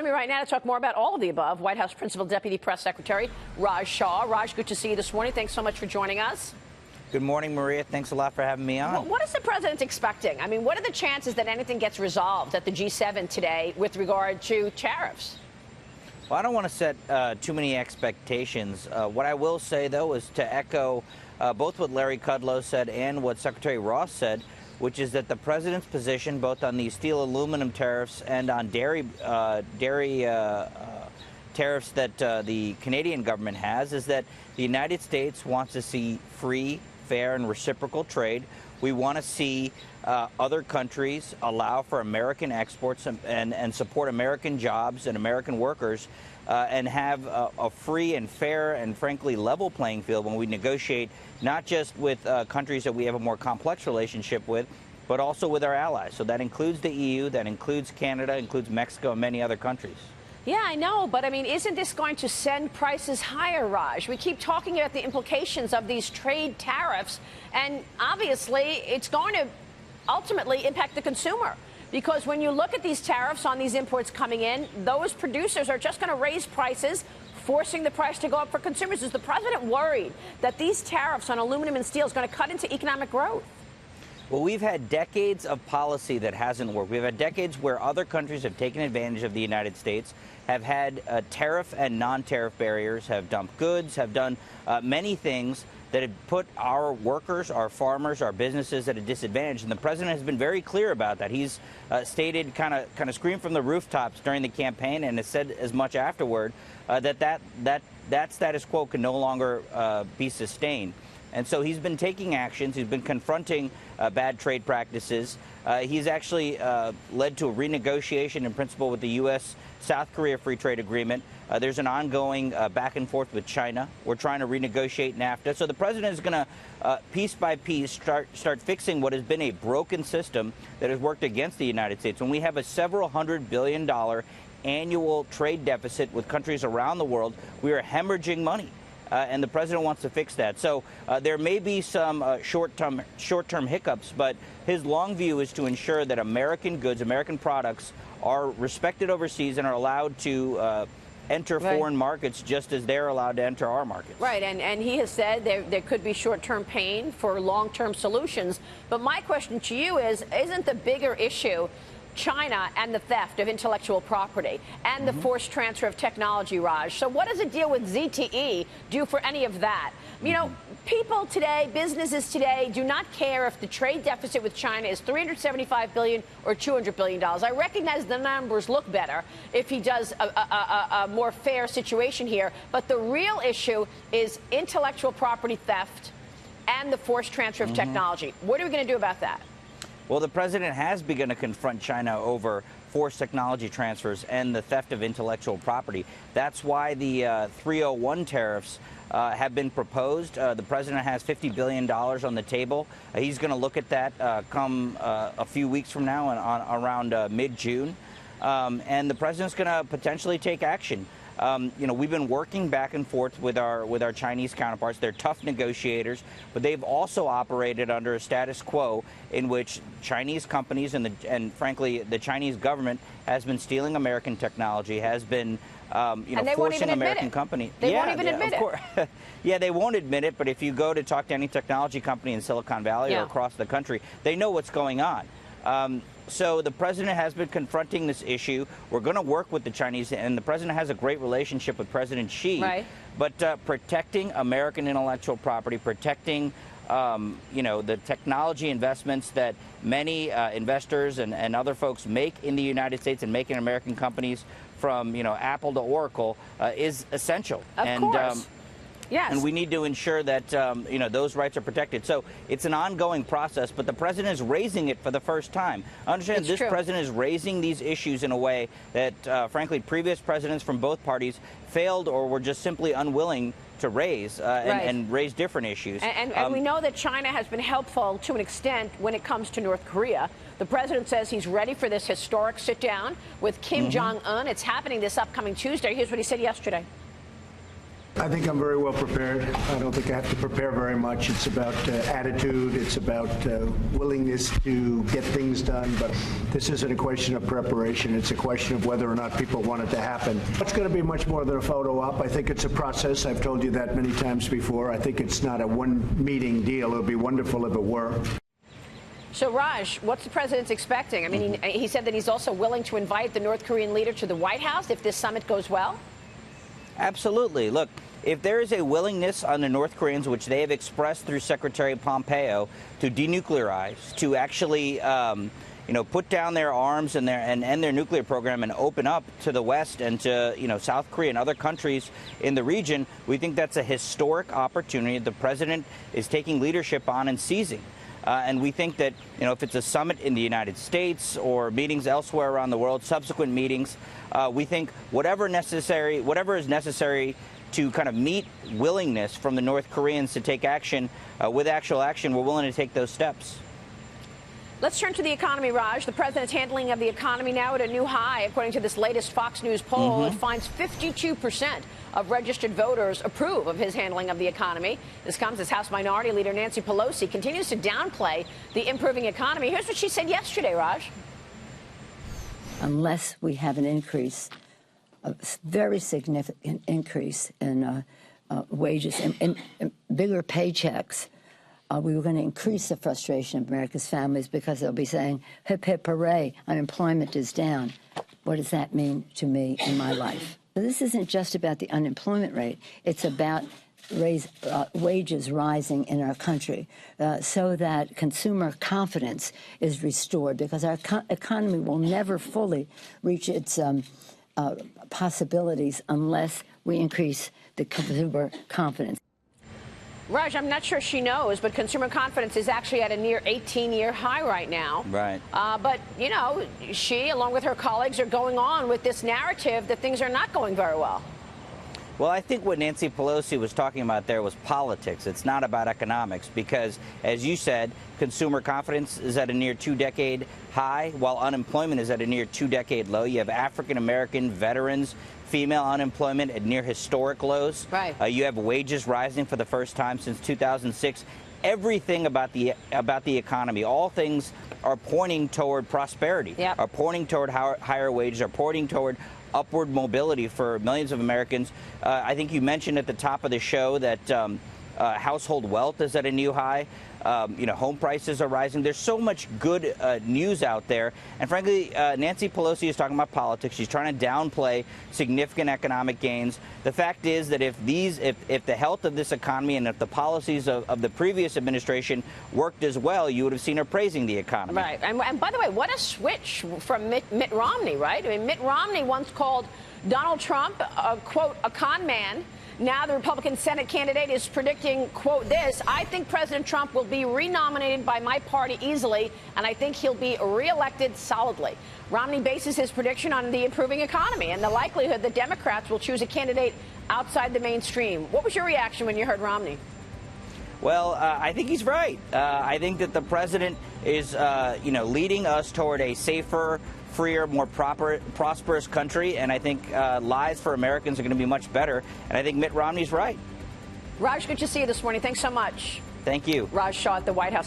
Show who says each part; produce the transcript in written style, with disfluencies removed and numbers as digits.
Speaker 1: Joining me right now to talk more about all of the above, White House Principal Deputy Press Secretary Raj Shah. Raj, good to see you this morning. Thanks so much for joining us.
Speaker 2: Good morning, Maria. Thanks a lot for having me on.
Speaker 1: What is the president expecting? I mean, what are the chances that anything gets resolved at the G7 today with regard to tariffs?
Speaker 2: Well, I don't want to set too many expectations. What I will say, though, is to echo both what Larry Kudlow said and what Secretary Ross said, which is that the president's position, both on the steel aluminum tariffs and on dairy tariffs that the Canadian government has, is that the United States wants to see free, fair, and reciprocal trade. We want to see other countries allow for American exports and support American jobs and American workers and have a free and fair and, frankly, level playing field when we negotiate not just with countries that we have a more complex relationship with, but also with our allies. So that includes the EU, that includes Canada, includes Mexico, and many other countries.
Speaker 1: Yeah, I know, but I mean, isn't this going to send prices higher, Raj? We keep talking about the implications of these trade tariffs, and obviously it's going to ultimately impact the consumer. Because when you look at these tariffs on these imports coming in, those producers are just going to raise prices, forcing the price to go up for consumers. Is the president worried that these tariffs on aluminum and steel is going to cut into economic growth?
Speaker 2: Well, we've had decades of policy that hasn't worked. We've had decades where other countries have taken advantage of the United States, have had tariff and non-tariff barriers, have dumped goods, have done many things that have put our workers, our farmers, our businesses at a disadvantage. And the president has been very clear about that. He's stated, kind of screamed from the rooftops during the campaign, and has said as much afterward, that status quo can no longer be sustained. And so he's been taking actions. He's been confronting bad trade practices. He's actually led to a renegotiation in principle with the U.S.-South Korea Free Trade Agreement. There's an ongoing back and forth with China. We're trying to renegotiate NAFTA. So the president is going to, piece by piece, start fixing what has been a broken system that has worked against the United States. When we have a several $100 billion annual trade deficit with countries around the world, we are hemorrhaging money. And the president wants to fix that. So there may be some short-term hiccups, but his long view is to ensure that American goods, American products are respected overseas and are allowed to enter foreign markets just as they're allowed to enter our markets.
Speaker 1: Right, and he has said there could be short-term pain for long-term solutions. But my question to you is, isn't the bigger issue China and the theft of intellectual property and the forced transfer of technology, Raj? So what does a deal with ZTE do for any of that? You know, people today, businesses today, do not care if the trade deficit with China is $375 billion or $200 billion. I recognize the numbers look better if he does a more fair situation here, but the real issue is intellectual property theft and the forced transfer of technology. What are we going to do about that?
Speaker 2: Well, the president has begun to confront China over forced technology transfers and the theft of intellectual property. That's why the 301 tariffs have been proposed. The president has $50 billion on the table. He's going to look at that come a few weeks from now around mid-June. And the president's going to potentially take action. You know, we've been working back and forth with our Chinese counterparts. They're tough negotiators, but they've also operated under a status quo in which Chinese companies and frankly, the Chinese government has been stealing American technology, has been forcing American companies.
Speaker 1: They won't even admit it.
Speaker 2: Yeah, they won't admit it, but if you go to talk to any technology company in Silicon Valley or across the country, they know what's going on. So the president has been confronting this issue. We're going to work with the Chinese, and the president has a great relationship with President Xi. Right. But protecting American intellectual property, protecting the technology investments that many investors and other folks make in the United States and make in American companies, from Apple to Oracle, is essential.
Speaker 1: Of course. Yes.
Speaker 2: And we need to ensure that, those rights are protected. So it's an ongoing process, but the president is raising it for the first time. Understand, this president is raising these issues in a way that, frankly, previous presidents from both parties failed or were just simply unwilling to raise and raise different issues.
Speaker 1: And we know that China has been helpful to an extent when it comes to North Korea. The president says he's ready for this historic sit-down with Kim Jong-un. It's happening this upcoming Tuesday. Here's what he said yesterday.
Speaker 3: I think I'm very well prepared. I don't think I have to prepare very much. It's about attitude. It's about willingness to get things done. But this isn't a question of preparation. It's a question of whether or not people want it to happen. It's going to be much more than a photo op. I think it's a process. I've told you that many times before. I think it's not a one-meeting deal. It would be wonderful if it were.
Speaker 1: So, Raj, what's the president expecting? I mean, he said that he's also willing to invite the North Korean leader to the White House if this summit goes well.
Speaker 2: Absolutely. Look, if there is a willingness on the North Koreans, which they have expressed through Secretary Pompeo, to denuclearize, to actually, put down their arms and end their nuclear program and open up to the West and to, South Korea and other countries in the region, we think that's a historic opportunity the president is taking leadership on and seizing. And we think that, if it's a summit in the United States or meetings elsewhere around the world, subsequent meetings, we think whatever is necessary to kind of meet willingness from the North Koreans to take action, with actual action, we're willing to take those steps.
Speaker 1: Let's turn to the economy, Raj. The president's handling of the economy now at a new high. According to this latest Fox News poll, it finds 52% of registered voters approve of his handling of the economy. This comes as House Minority Leader Nancy Pelosi continues to downplay the improving economy. Here's what she said yesterday, Raj.
Speaker 4: Unless we have an increase, a very significant increase in wages and bigger paychecks, we were going to increase the frustration of America's families because they'll be saying, hip, hip, hooray, unemployment is down. What does that mean to me in my life? So this isn't just about the unemployment rate. It's about wages rising in our country so that consumer confidence is restored, because our economy will never fully reach its possibilities unless we increase the consumer confidence.
Speaker 1: Raj, I'm not sure she knows, but consumer confidence is actually at a near 18-year high right now.
Speaker 2: Right.
Speaker 1: But, she, along with her colleagues, are going on with this narrative that things are not going very well.
Speaker 2: Well, I think what Nancy Pelosi was talking about there was politics. It's not about economics because, as you said, consumer confidence is at a near two-decade high, while unemployment is at a near two-decade low. You have African-American veterans, female unemployment at near historic lows.
Speaker 1: Right.
Speaker 2: You have wages rising for the first time since 2006. Everything about the economy, all things are pointing toward prosperity, are pointing toward higher wages, are pointing toward upward mobility for millions of Americans. I think you mentioned at the top of the show that household wealth is at a new high. Home prices are rising. There's so much good news out there. And frankly, Nancy Pelosi is talking about politics. She's trying to downplay significant economic gains. The fact is that if the health of this economy and if the policies of the previous administration worked as well, you would have seen her praising the economy.
Speaker 1: Right. And by the way, what a switch from Mitt Romney, right? I mean, Mitt Romney once called Donald Trump, quote, a con man. Now the Republican Senate candidate is predicting, quote, this: I think President Trump will be renominated by my party easily, and I think he'll be reelected solidly. Romney bases his prediction on the improving economy and the likelihood that Democrats will choose a candidate outside the mainstream. What was your reaction when you heard Romney?
Speaker 2: Well, I think he's right. I think that the president is, leading us toward a safer, freer, more prosperous country, and I think lives for Americans are going to be much better, and I think Mitt Romney's right.
Speaker 1: Raj, good to see you this morning. Thanks so much.
Speaker 2: Thank you.
Speaker 1: Raj Shah at the White House.